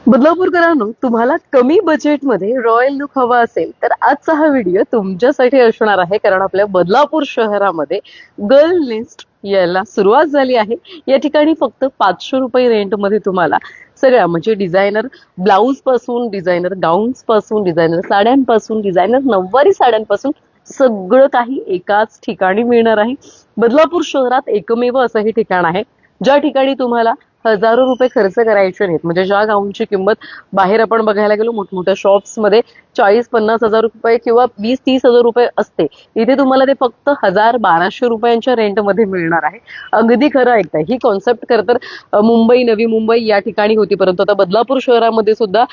बदलापूरकरांनो, तुम्हाला कमी बजेटमध्ये रॉयल लुक हवा असेल तर आजचा हा व्हिडिओ तुमच्यासाठी असणार आहे. कारण आपल्या बदलापूर शहरामध्ये गर्ल नेस्ट यायला सुरुवात झाली आहे. या ठिकाणी फक्त 500 रुपये रेंटमध्ये तुम्हाला सगळ्या म्हणजे डिझायनर ब्लाऊज पासून, डिझायनर गाऊन्स पासून, डिझायनर साड्यांपासून, डिझायनर नऊवारी साड्यांपासून सगळं काही एकाच ठिकाणी मिळणार आहे. बदलापूर शहरात एकमेव असं हे ठिकाण आहे ज्या ठिकाणी तुम्हाला हजारो रुपये खर्च करायचे नाहीत. म्हणजे ज्या गाऊनची किंमत बाहेर आपण बघायला गेलो मोठमोठ्या शॉप्स मध्ये 40-50 हजार रुपये किंवा 20-30 हजार रुपये असते, इथे तुम्हाला ते फक्त 1000-1200 रुपयांच्या रेंटमध्ये मिळणार आहे. अगदी खरं ऐकताय. ही कॉन्सेप्ट खरं तर मुंबई, नवी मुंबई या ठिकाणी होती, परंतु आता बदलापूर शहरामध्ये सुद्धा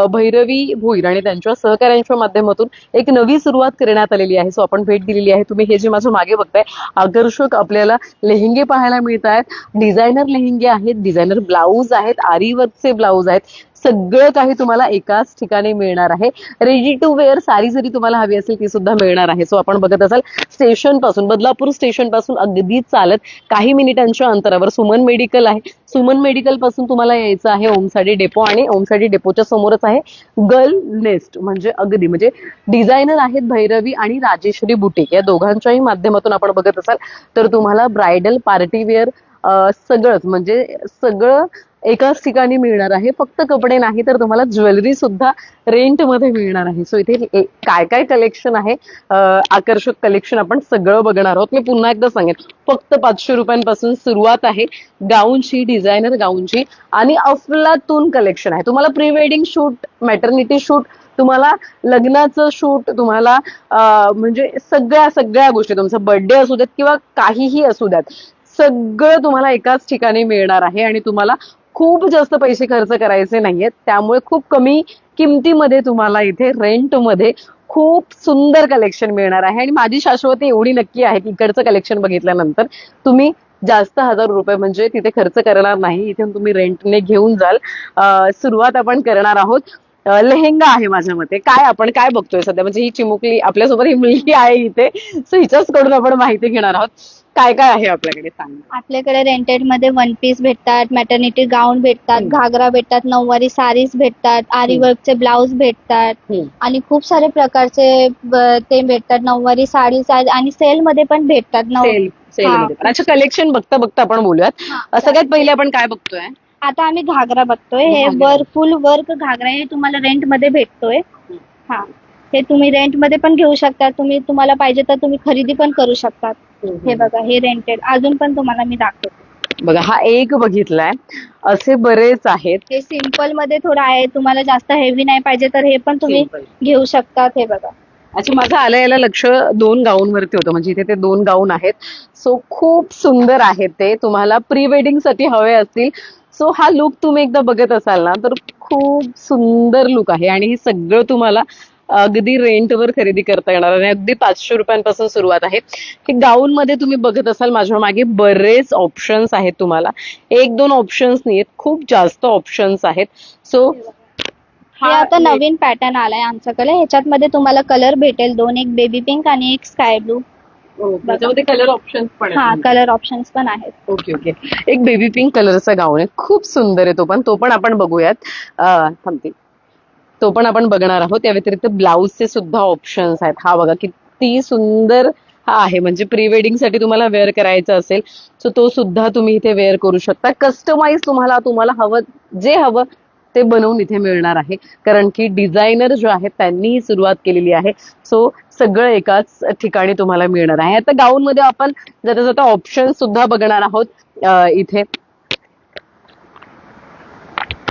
भैरवी भोईर आणि त्यांच्या सहकाऱ्यांच्या माध्यमातून एक नवी सुरुवात करण्यात आलेली आहे. सो आपण भेट दिलेली आहे. तुम्ही हे जे माझ्या मागे बघताय आकर्षक आपल्याला लेहेंगे पाहायला मिळत आहेत. डिझायनर लेहेंगे आहेत, डिझायनर ब्लाऊज आहेत, आरी वर्कचे ब्लाऊज आहेत. सगळं काही तुम्हाला एकाच ठिकाणी मिळणार आहे. रेडी टू वेअर साडी जरी तुम्हाला हवी असेल ती सुद्धा मिळणार आहे. सो आपण बघत असाल स्टेशन पासून, बदलापूर स्टेशन पासून अगदी चालत काही मिनिटांच्या अंतरावर सुमन मेडिकल आहे. सुमन मेडिकल पासून तुम्हाला यायचं आहे ओमसाडी डेपो, आणि ओमसाडी डेपोच्या समोरच आहे गर्ल नेस्ट. म्हणजे अगदी म्हणजे डिझायनर आहेत भैरवी आणि राजेश्वरी बुटीक, या दोघांच्याही माध्यमातून आपण बघत असाल तर तुम्हाला ब्रायडल पार्टी वेअर सगळंच म्हणजे सगळं एकाच ठिकाणी मिळणार आहे. फक्त कपडे नाही तर तुम्हाला ज्वेलरी सुद्धा रेंट मध्ये मिळणार आहे. सो इथे काय काय कलेक्शन आहे, आकर्षक कलेक्शन आपण सगळं बघणार आहोत. मी पुन्हा एकदा सांगेन, फक्त 500 रुपयांपासून सुरुवात आहे गाऊनची, डिझायनर गाऊनची, आणि अफलातून कलेक्शन आहे. तुम्हाला pre wedding shoot, maternity shoot, तुम्हाला लग्नाचं शूट, तुम्हाला म्हणजे सगळ्या सगळ्या गोष्टी, तुमचा बर्थडे असू देत किंवा काहीही असू द्यात, सगळं तुम्हाला एकाच ठिकाणी मिळणार आहे. आणि तुम्हाला खूप जास्त पैसे खर्च करायचे नाहीयेत, त्यामुळे खूप कमी किमतीमध्ये तुम्हाला इथे रेंटमध्ये खूप सुंदर कलेक्शन मिळणार आहे. आणि माझी शाश्वती एवढी नक्की आहे की इकडचं कलेक्शन बघितल्यानंतर तुम्ही जास्त हजार रुपये म्हणजे तिथे खर्च करणार नाही. इथे तुम्ही रेंटने घेऊन जाल. सुरुवात आपण करणार आहोत. लेहेंगा आहे माझ्या मते. काय आपण काय बघतोय सध्या, म्हणजे ही चिमुकली आपल्यासोबत ही मुलगी आहे इथे, सो हिच्याच कडून आपण माहिती घेणार आहोत. काय काय आहे आपल्याकडे, सांग. आपल्याकडे रेंटेड मध्ये वन पीस भेटतात, मॅटर्निटी गाऊन भेटतात, घागरा भेटतात, नऊवारी साडीज भेटतात, आरी वर्कचे ब्लाऊज भेटतात आणि खूप सारे प्रकारचे ते भेटतात. नऊवारी साडीज आहेत आणि सेल मध्ये पण भेटतात. सेलमध्ये पण. अच्छा, कलेक्शन बघता बघता आपण बोलूयात. सगळ्यात पहिले आपण काय बघतोय? आता आम्ही घागरा बघतोय. हे फुल वर्क घागरा हे तुम्हाला रेंट मध्ये भेटतोय. हा, हे तुम्ही रेंट मध्ये पण घेऊ शकता. तुम्हाला पाहिजे तर तुम्ही खरेदी पण करू शकतात. हे बघा, हे रेंटेड. अजून पण तुम्हाला मी दाखवते. बघा, हा एक बघितलाय, असे बरेच आहेत. हे सिंपल मध्ये थोडं आहे, तुम्हाला जास्त हेवी नाही पाहिजे तर हे पण तुम्ही घेऊ शकतात. हे बघा. अच्छा, माझं आलं याला लक्ष 2 गाऊन वरती होतं, म्हणजे इथे ते 2 गाऊन आहेत. सो खूप सुंदर आहेत ते. तुम्हाला प्री वेडिंग साठी हवे असतील, सो हा लुक तुम्ही एकदा बघत असाल ना तर खूप सुंदर लुक आहे. आणि हे सगळं तुम्हाला अगदी रेंटवर खरेदी करता येणार आणि अगदी 500 रुपयांपासून सुरुवात आहे. हे गाऊन मध्ये तुम्ही बघत असाल माझ्या मागे बरेच ऑप्शन्स आहेत. तुम्हाला 1-2 ऑप्शन्स नाहीत, खूप जास्त ऑप्शन्स आहेत. सो हे आता नवीन पॅटर्न आलाय आमच्याकडे. ह्याच्यात मध्ये तुम्हाला कलर भेटेल 2, एक बेबी पिंक आणि एक स्काय ब्लू. त्याच्यामध्ये कलर ऑप्शन्स पण हा, कलर ऑप्शन्स पण आहेत. Okay okay. एक बेबी पिंक कलरचा गाऊन आहे, खूप सुंदर आहे. तो पण आपण बघूयात. थांबते, तो पण आपण बघणार आहोत. त्या व्यतिरिक्त ब्लाऊजचे सुद्धा ऑप्शन्स आहेत. हा बघा किती सुंदर हा आहे. म्हणजे प्री वेडिंग साठी तुम्हाला वेअर करायचं असेल सो तो सुद्धा तुम्ही इथे वेअर करू शकता. कस्टमाइज तुम्हाला हवं, जे हवं ते बनवून इथे मिळणार आहे. कारण की डिझायनर जो आहे त्यांनी सुरुवात केलेली आहे. सो सगळं एकाच ठिकाणी तुम्हाला मिळणार आहे. आता गाऊन मध्ये आपण जाता जाता ऑप्शन सुद्धा बघणार आहोत. इथे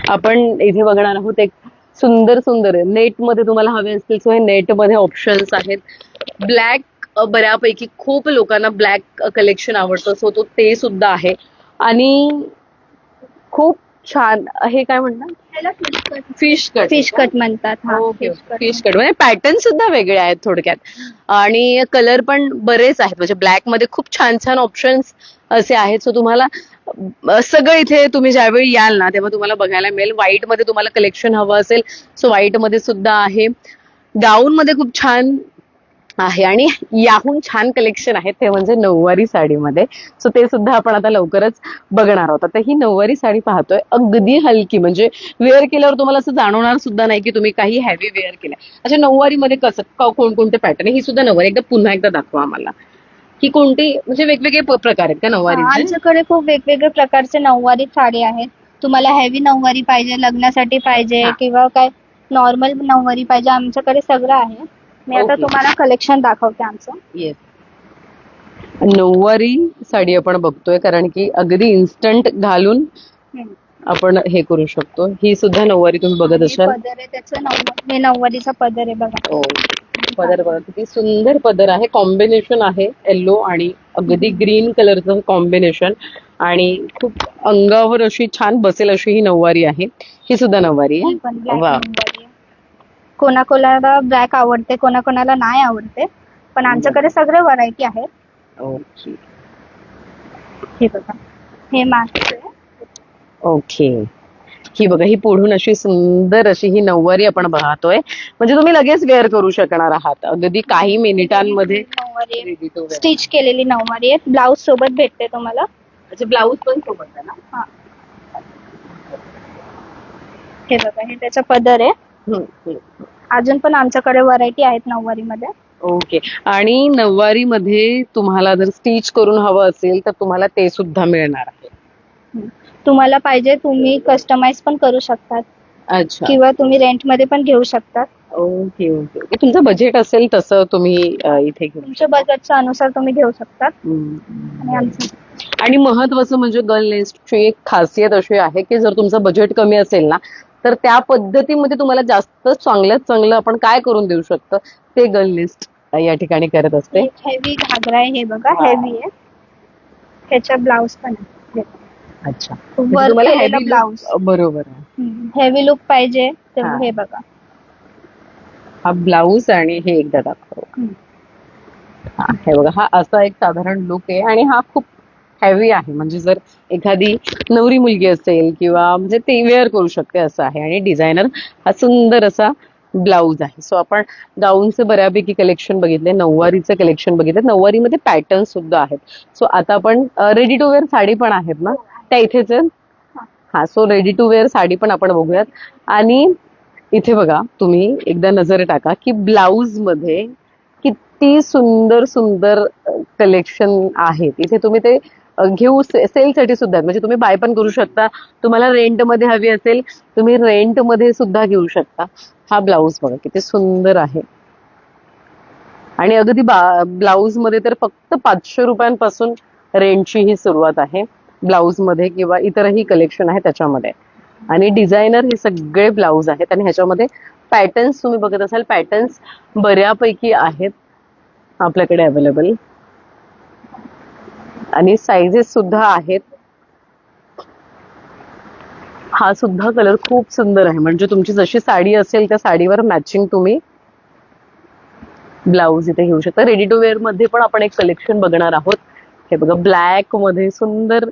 आपण इथे बघणार आहोत एक सुंदर सुंदर नेट मध्ये तुम्हाला हवे असतील सो हे नेट मध्ये ऑप्शन्स आहेत. ब्लॅक बऱ्यापैकी खूप लोकांना ब्लॅक कलेक्शन आवडतं, सो तो ते सुद्धा आहे. आणि खूप छान, हे काय म्हणतात, फिश कट म्हणतात. फिश कट म्हणजे पॅटर्न सुद्धा वेगळे आहेत थोडक्यात. आणि कलर पण बरेच आहेत. म्हणजे ब्लॅक मध्ये खूप छान छान ऑप्शन्स असे आहेत. सो तुम्हाला सगळं इथे तुम्ही ज्यावेळी याल ना तेव्हा तुम्हाला बघायला मिळेल. व्हाईट मध्ये तुम्हाला कलेक्शन हवं असेल सो व्हाईट मध्ये सुद्धा आहे. गाऊन मध्ये खूप छान आहे. आणि याहून छान कलेक्शन आहे ते म्हणजे नऊवारी साडीमध्ये. सो ते सुद्धा आपण आता लवकरच बघणार आहोत. आता ही नऊवारी साडी पाहतोय, अगदी हलकी, म्हणजे वेअर केल्यावर तुम्हाला असं जाणवणार सुद्धा नाही की तुम्ही काही हेवी वेअर केलंय. अच्छा, नऊवारीमध्ये कसं कोणकोणते पॅटर्न आहे? ही सुद्धा नऊवारी एकदा पुन्हा एकदा दाखवा आम्हाला. ही कोणती, म्हणजे वेगवेगळे प्रकार आहेत का नऊवारीचे? आमच्याकडे खूप वेगवेगळे प्रकारचे नऊवारी साडी आहेत. तुम्हाला हेवी नऊवारी पाहिजे, लग्नासाठी पाहिजे, हा. किंवा काय नॉर्मल नऊवारी पाहिजे, आमच्याकडे सगळं आहे. मी आता ओके. तुम्हाला कलेक्शन दाखवते आमचं. येस. नऊवारी साडी आपण बघतोय, कारण की अगदी इन्स्टंट घालून हम्म. आपण हे करू शकतो. ही सुद्धा नऊवारी तुम्ही बघत हे असाल. पदर आहे त्याचं हे नऊवारीचा पदर आहे बघा. हो. पदर बघा किती सुंदर पदर आहे. कॉम्बिनेशन आहे येल्लो आणि अगदी ग्रीन कलरचं कॉम्बिनेशन, आणि खूप अंगावर अशी छान बसेल अशी ही नऊवारी आहे. ही सुद्धा नऊवारी ही पण आहे. ब्लॅक वा. नऊवारी आहे. कोणाकोणाला ब्लॅक आवडते, कोणाकोणाला नाही आवडते, पण आमच्याकडे सगळे व्हरायटी आहेत. ओके. हे बघा, हे मागचं आहे. ओके. ही बघा, ही पुढून अशी सुंदर अशी ही नऊवारी आपण पाहतोय, म्हणजे तुम्ही लगेच वेअर करू शकणार आहात अगदी काही मिनिटांमध्ये. नऊवारी आहे. Ready to wear. स्टिच केलेली नऊवारी आहे. ब्लाऊज सोबत भेटते तुम्हाला. अच्छा, ब्लाऊज पण सोबत आहे ना? हा. हे बघा, हे त्याचा पदर आहे. हम्म, हम्म. अजून पण आमच्याकडे व्हरायटी आहेत नऊवारी मध्ये. ओके. आणि नऊवारी मध्ये तुम्हाला जर स्टिच करून हवं असेल तर तुम्हाला ते सुद्धा मिळणार आहे. तुम्हाला पाहिजे तुम्ही कस्टमाइज पण करू शकतात, अच्छा. किंवा तुम्ही रेंट मध्ये पण घेऊ शकतात. Okay okay okay. तुमचं बजेट असेल तसं तुम्ही इथे घेऊ तुमच्या बजेटच्या अनुसार तुम्ही घेऊ शकतात. हम्म. आणि आमचं आणि महत्वाचं म्हणजे गर्ल नेस्टची एक खासियत अशी आहे की जर तुमचं बजेट कमी असेल ना, तर त्या पद्धतीमध्ये तुम्हाला जास्त चांगल्यात चांगलं आपण काय करून देऊ शकतो ते गर्ल नेस्ट या ठिकाणी करत असते. हेवी घागरा आहे. हे बघा, वा. हेवी आहे. ह्याचा ब्लाऊज पण आहे. अच्छा. वर्क म्हणजे तुम्हाला केलेला heavy ब्लाऊज. look- बरोबर आहे. हेवी लुक पाहिजे तर हा. हे बघा. हा ब्लाऊज आणि हे एकदा दाखव. हा, हे बघा, हा असा एक साधारण लुक आहे आणि हा खूप हेवी आहे. म्हणजे जर एखादी नवरी मुलगी असेल किंवा म्हणजे ते वेअर करू शकते असं आहे. आणि डिझायनर हा सुंदर असा ब्लाऊज आहे. सो आपण गाऊनचे बऱ्यापैकी कलेक्शन बघितले, नऊवारीचं कलेक्शन बघितलं, नऊवारीमध्ये पॅटर्न सुद्धा आहेत. सो आता आपण रेडी टू वेअर साडी पण आहेत ना, त्या इथेच आहेत. हा, so ready to wear sari पण आपण बघूयात. आणि इथे बघा, तुम्ही एकदा नजर टाका की ब्लाऊज मध्ये किती सुंदर सुंदर कलेक्शन आहेत. इथे तुम्ही ते घेऊ सेल साठी सुद्धा आहेत. म्हणजे तुम्ही बाय पण करू शकता. तुम्हाला रेंट मध्ये हवी असेल तुम्ही रेंट मध्ये सुद्धा घेऊ शकता. हा ब्लाऊज बघा किती सुंदर आहे. आणि अगदी ब्लाऊज मध्ये तर फक्त 500 रुपयांपासून रेंटची ही सुरुवात आहे ब्लाऊज मध्ये, किंवा इतरही कलेक्शन आहे त्याच्यामध्ये. आणि डिझायनर हे सगळे ब्लाऊज आहेत आणि ह्याच्यामध्ये पॅटर्न्स तुम्ही बघत असाल, पॅटर्न्स बऱ्यापैकी आहेत आपल्याकडे अवेलेबल. आणि साइजेस सुद्धा आहेत. हा सुद्धा कलर खूप सुंदर आहे. म्हणजे तुमची जशी साडी असेल त्या साडीवर मॅचिंग तुम्ही ब्लाऊज इथे घेऊ शकता. रेडी टू वेअर मध्ये पण आपण एक कलेक्शन बघणार आहोत. हे बघा, ब्लॅक मध्ये सुंदर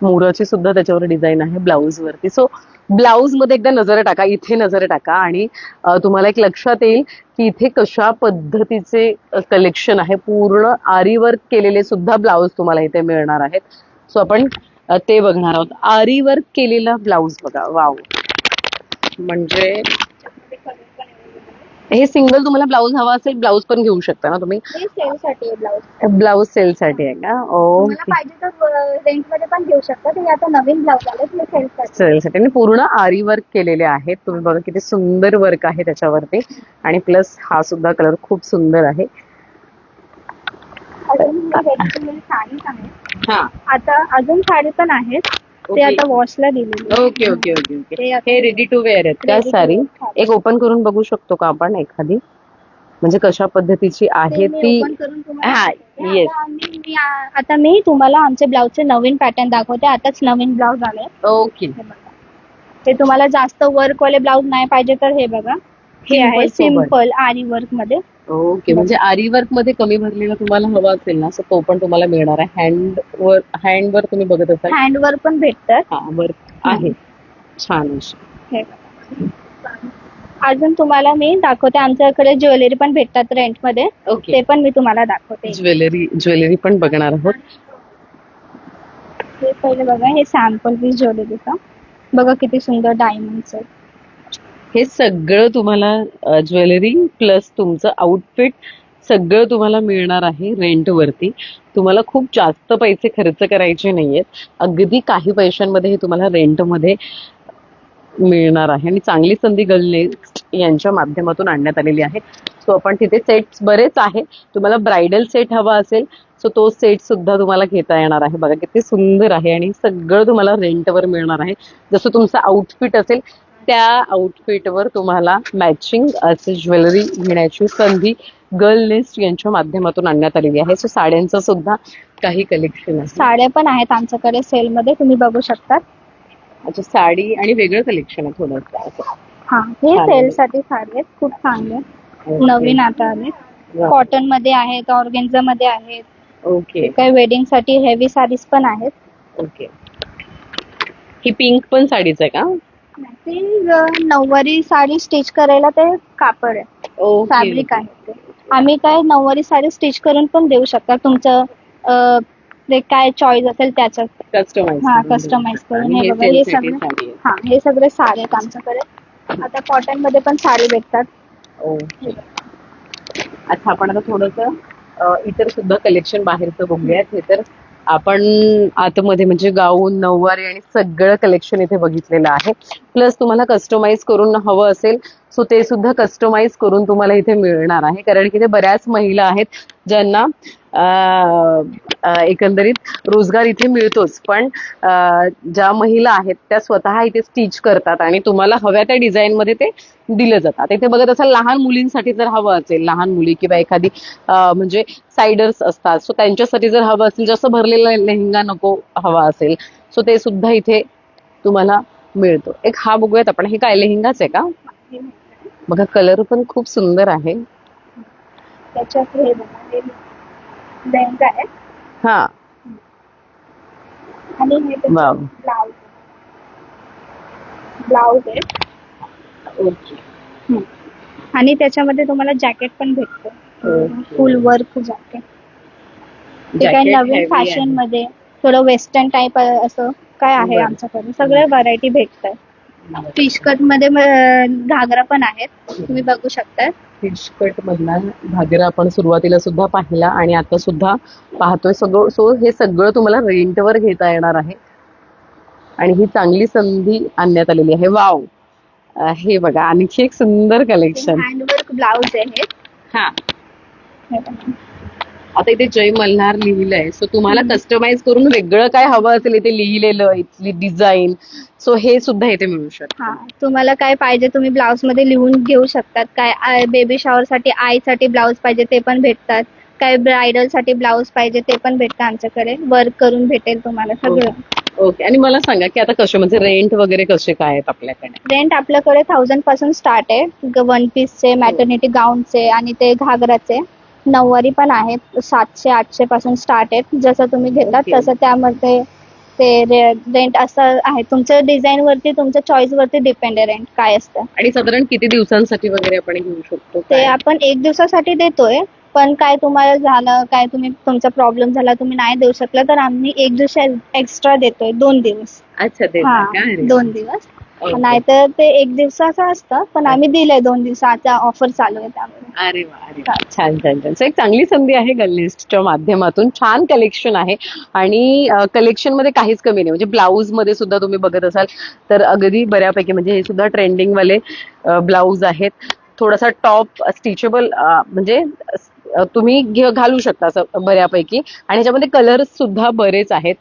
मोराची सुद्धा त्याच्यावर डिझाईन आहे ब्लाऊज वरती. सो ब्लाऊज मध्ये एकदा नजर टाका, इथे नजर टाका, आणि तुम्हाला एक लक्षात येईल की इथे कशा पद्धतीचे कलेक्शन आहे. पूर्ण आरी वर्क केलेले सुद्धा ब्लाऊज तुम्हाला इथे मिळणार आहेत. सो आपण ते बघणार आहोत. आरी वर्क केलेला ब्लाऊज बघा, वाव. म्हणजे हे सिंगल तुम्हाला ब्लाऊज हवा असेल, ब्लाऊज पण घेऊ शकता ना तुम्ही. हे सेल साठी आहे ब्लाऊज. ब्लाऊज सेल साठी आहे का? तुम्हाला ओके. पाहिजे तर रेंट मध्ये पण घेऊ शकता. हे आता नवीन ब्लाऊज आले, हे सेल साठी. सेल साठी. आणि पूर्ण आरी वर्क केलेले आहेत. तुम्ही बघा किती सुंदर वर्क आहे त्याच्यावरती. आणि प्लस हा सुद्धा कलर खूप सुंदर आहे. अजून हे ready to wear साडीज आहेत. हा. आता अजून साडी पण आहेत, ते ओके. आता वॉशला दिलेली. Okay okay okay okay. ते आता- हे रेडी टू वेअर आहेत का Ready to sari? wear sari. एक ओपन करून बघू शकतो का आपण एखादी, म्हणजे कशा पद्धतीची आहे ते मी ती? open करून तुम्हाला हा, दाखवते. येस. आता मी तुम्हाला आमचे ब्लाऊजचे नवीन पॅटर्न दाखवते. आताच नवीन ब्लाऊज आले. ओके. हे बघा. ते तुम्हाला जास्त वर्क वाले ब्लाऊज नाही पाहिजे तर हे बघा, हे Simple आहे सोबत. सिम्पल आरी वर्क मध्ये. ओके. म्हणजे आरी वर्क मध्ये कमी भरलेला तुम्हाला हवा असेल ना, सो तो पण तुम्हाला मिळणार आहे. हँड वर्क तुम्ही बघत असाल. हँड वर्क पण भेटतात. हा, वर्क आहे छान अशी. हे बघा. अजून तुम्हाला मी दाखवते, आमच्याकडे ज्वेलरी पण भेटतात रेंट मध्ये, ओके. ते पण मी तुम्हाला दाखवते. ज्वेलरी पण बघणार आहोत. हे पहिले बघा, हे सॅम्पल पीस ज्वेलरीचा बघा किती सुंदर डायमंड्स आहेत. हे सगळं तुम्हाला ज्वेलरी प्लस तुमचं आउटफिट सगळं तुम्हाला मिळणार आहे रेंट वरती. तुम्हाला खूप जास्त पैसे खर्च करायचे नाहीयेत. अगदी काही पैशांमध्ये हे तुम्हाला रेंटमध्ये मिळणार आहे आणि चांगली संधी गर्लनेस्ट यांच्या माध्यमातून आणण्यात आलेली आहे. सो आपण तिथे सेट्स बरेच आहे. तुम्हाला ब्रायडल सेट हवा असेल सो तो सेट सुद्धा तुम्हाला घेता येणार आहे. बघा किती सुंदर आहे आणि सगळं तुम्हाला रेंटवर मिळणार आहे. जसं तुमचं आउटफिट असेल त्या आउटफिटवर तुम्हाला मॅचिंग असे ज्वेलरी घेण्याची संधी गर्लनेस्ट यांच्या माध्यमातून आणण्यात आलेली आहे. सो साड्यांचं सुद्धा काही कलेक्शन आहे. साड्या पण आहेत आमच्याकडे सेल मध्ये, तुम्ही बघू शकता. अच्छा, साडी आणि वेगळं कलेक्शन आहे थोडंसं असं. हा, हे चालेल. सेल साठी साडी आहेत, खूप चांगले ओके. नवीन आता आले. वा. कॉटन मध्ये आहेत, ऑर्गेन्झा मध्ये आहेत, ओके काही वेडिंग साठी हेवी साडीज पण आहेत. ओके. ही पिंक पण साडीच आहे का? ते नऊवारी साडी स्टिच करायला ते कापड आहे, ओके. फॅब्रिक आहे ते. आम्ही काय नऊवारी साडी स्टिच करून पण देऊ शकता, तुमचं ते काय चॉईस असेल त्याच्यात. कस्टमाइज. हा, कस्टमाइज करून. हे बघा, हे सगळे हा, हे सगळे साडी आहेत आमच्याकडे. आता कॉटन मध्ये पण साडी भेटतात. अच्छा, आपण आता थोडंसं इतर सुद्धा कलेक्शन बाहेरचं बघूयात. हे तर आपण आतमध्ये म्हणजे गाऊन, नऊवारी आणि सगळं कलेक्शन इथे बघितलेलं आहे. प्लस तुम्हाला कस्टमाइज करून हवं असेल सो ते सुद्धा कस्टमाइज करून तुम्हाला इथे मिळणार आहे. कारण की ते बऱ्याच महिला आहेत ज्यांना एकंदरीत रोजगार इथे मिळतोच, पण ज्या महिला आहेत त्या स्वतः इथे स्टिच करतात आणि तुम्हाला हव्या त्या डिझाईन मध्ये ते दिलं जातात. इथे बघत असाल लहान मुलींसाठी जर हवं असेल, लहान मुली किंवा एखादी म्हणजे सायडर्स असतात सो त्यांच्यासाठी जर हवं असेल, जसं भरलेला लेहंगा नको हवा असेल सो ते सुद्धा इथे तुम्हाला मिळतो. एक हा बघूयात आपण. हे काय लेहंगाच आहे का? बघा कलर पण खूप सुंदर आहे. त्याच्यात हे बघा, हे लेहंगा आहे हा, आणि हे वाव. ब्लाउज ब्लाउज आहे. ओके. आणि त्याच्यामध्ये तुम्हाला जॅकेट पण भेटतो, ओके. फुल वर्क जॅकेट. ते काय Jacket नवीन heavy फॅशन आहे. मध्ये थोडं वेस्टर्न टाईप असं काय आहे बरं. आमच्याकडे, सगळ्या व्हरायटी भेटतात. फिश कट मध्ये घागरा पण आहेत, तुम्ही बघू शकता. फिश कट मधला घागरा आपण सुरुवातीला सुद्धा पाहिला आणि आता सुद्धा पाहतोय. सगळं सो हे सगळं तुम्हाला रेंटवर घेता येणार आहे आणि ही चांगली संधी आणण्यात आलेली आहे. वाव. हे बघा आणखी एक सुंदर कलेक्शन. हँडवर्क ब्लाउज आहे हे. हा, हे बघा. आता इथे जय मल्हार लिहिलंय सो तुम्हाला कस्टमाइज करून वेगळं काय हवं असेल इथे लिहिलेलं, इथली डिझाईन सो हे सुद्धा इथे मिळू शकतं. हा, तुम्हाला काय पाहिजे तुम्ही ब्लाउज मध्ये लिहून घेऊ शकतात. काय बेबी शॉवर साठी आईसाठी ब्लाउज पाहिजे ते पण भेटतात. काय ब्रायडल साठी ब्लाउज पाहिजे ते पण भेटतं आमच्याकडे. वर्क करून भेटेल तुम्हाला सगळं. ओके. आणि मला सांगा की आता कसे म्हणजे रेंट वगैरे कसे काय आहेत आपल्याकडे? रेंट आपल्याकडे 1000 पासून स्टार्ट आहे, वन पीसचे, मॅटर्निटी गाऊनचे आणि ते घागराचे. नऊवारी पण आहेत, 700-800 पासून स्टार्ट आहेत. जसं तुम्ही घेतात Okay. तसं त्यामध्ये ते रेंट असं आहे. तुमच्या डिझाईन वरती, तुमच्या चॉईस वरती डिपेंड आहे रेंट काय असतं. आणि साधारण किती दिवसांसाठी वगैरे आपण घेऊ शकतो? ते आपण 1 दिवसासाठी देतोय, पण काय तुम्हाला झालं, काय तुम्ही तुमचा प्रॉब्लेम झाला, तुम्ही नाही देऊ शकला तर आम्ही 1 दिवस एक्स्ट्रा देतोय, 2 दिवस. अच्छा, ते हा, 2 दिवस. नाहीतर ते 1 दिवसाचं असतं, पण आम्ही दिलंय 2 दिवसाचा ऑफर चालू आहे त्यामुळे. अरे वा, अरे वा. छान छान छान. So, एक चांगली संधी आहे गर्लनेस्टच्या माध्यमातून. छान कलेक्शन आहे आणि कलेक्शन मध्ये काहीच कमी नाही. म्हणजे ब्लाऊज मध्ये सुद्धा तुम्ही बघत असाल तर अगदी बऱ्यापैकी म्हणजे हे सुद्धा ट्रेंडिंग वाले ब्लाऊज आहेत. थोडासा टॉप स्टिचेबल म्हणजे तुम्ही घालू शकता असं बऱ्यापैकी आणि ह्याच्यामध्ये कलर्स सुद्धा बरेच आहेत.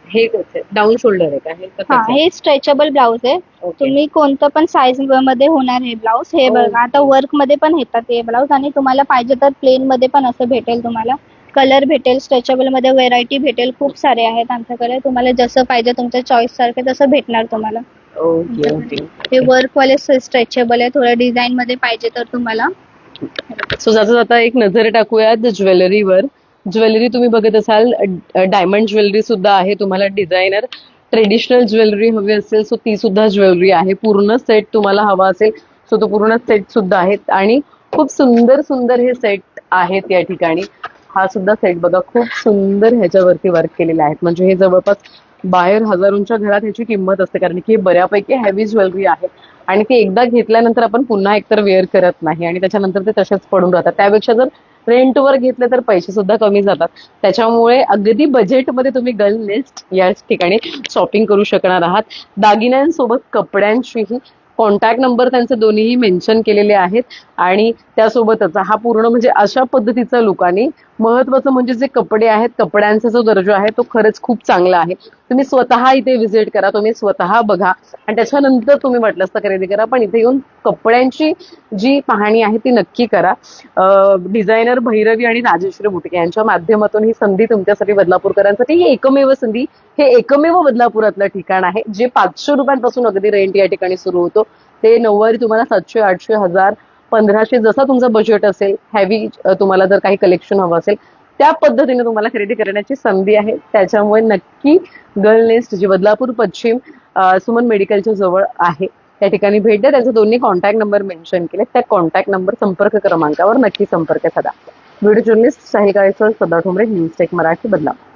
हे डाऊन शोल्डर आहे का? हे हा, कसं आहे? हे स्ट्रेचेबल ब्लाऊज आहे. Okay. तुम्ही कोणतं पण साईज मध्ये होणार हे ब्लाऊज. हे बघा, आता वर्क मध्ये पण येतात हे ब्लाऊज आणि तुम्हाला पाहिजे तर प्लेन मध्ये पण असं भेटेल. तुम्हाला कलर भेटेल, स्ट्रेचेबल मध्ये व्हेरायटी भेटेल, खूप सारे आहेत आमच्याकडे. तुम्हाला जसं पाहिजे तुमच्या चॉईस सारखे तसं भेटणार तुम्हाला. Okay okay. हे वर्क वाले स्ट्रेचेबल आहे, थोड्या डिझाईन मध्ये पाहिजे तर तुम्हाला. सो जाता जाता एक नजर टाकूयात ज्वेलरीवर. ज्वेलरी तुम्ही बघत असाल डायमंड ज्वेलरी सुद्धा आहे. तुम्हाला डिझायनर ट्रेडिशनल ज्वेलरी हवी असेल सो ती सुद्धा ज्वेलरी आहे. पूर्ण सेट तुम्हाला हवा असेल सो तो पूर्ण सेट सुद्धा आहेत आणि खूप सुंदर सुंदर हे सेट आहेत या ठिकाणी. हा सुद्धा सेट बघा, खूप सुंदर ह्याच्यावरती वर्क केलेले आहेत. म्हणजे हे जवळपास बाहेर हजारोंच्या घरात ह्याची किंमत असते, कारण की हे बऱ्यापैकी हेवी ज्वेलरी आहे आणि ती एकदा घेतल्यानंतर आपण पुन्हा एकतर वेअर करत नाही आणि त्याच्यानंतर ते तसेच पडून राहतात. त्यापेक्षा जर रेंटवर घेतले तर पैसे सुद्धा कमी जातात. त्याच्यामुळे अगदी बजेटमध्ये तुम्ही गर्ल नेस्ट या ठिकाणी शॉपिंग करू शकणार आहात. दागिन्यांसोबत कपड्यांशीही कॉन्टॅक्ट नंबर त्यांचे दोन्हीही मेन्शन केलेले आहेत आणि त्यासोबतच हा पूर्ण म्हणजे अशा पद्धतीचा लुक आणि महत्वाचं म्हणजे जे कपडे आहेत, कपड्यांचा जो दर्जा आहे तो खरंच खूप चांगला आहे. तुम्ही स्वतः इथे व्हिजिट करा, तुम्ही स्वतः बघा आणि त्याच्यानंतर तुम्ही वाटलं असतं खरेदी करा. पण इथे येऊन कपड्यांची जी पाहणी आहे ती नक्की करा. डिझायनर भैरवी आणि राजेश्री बुटिक यांच्या माध्यमातून ही संधी तुमच्यासाठी, बदलापूरकरांसाठी ही एकमेव संधी, हे एकमेव बदलापुरातलं ठिकाण आहे जे 500 रुपयांपासून अगदी रेंट या ठिकाणी सुरू होतो. ते नऊवारी तुम्हाला 700, 800, 1000, 1500 जसा तुमचं बजेट असेल, हॅवी तुम्हाला जर काही कलेक्शन हवं असेल त्या पद्धतीने तुम्हाला खरेदी करण्याची संधी आहे. त्याच्यामुळे नक्की गर्ल नेस्ट जी बदलापूर पश्चिम सुमन मेडिकलच्या जवळ आहे त्या ठिकाणी भेट द्या. त्याचे दोन्ही कॉन्टॅक्ट नंबर मेन्शन केले, त्या कॉन्टॅक्ट नंबर संपर्क क्रमांकावर नक्की संपर्क साधा. व्हिडिओ जर्नलिस्ट साहिल काळेसर, सदा ठोंबरे, न्यूज टेक मराठी, बदलापूर.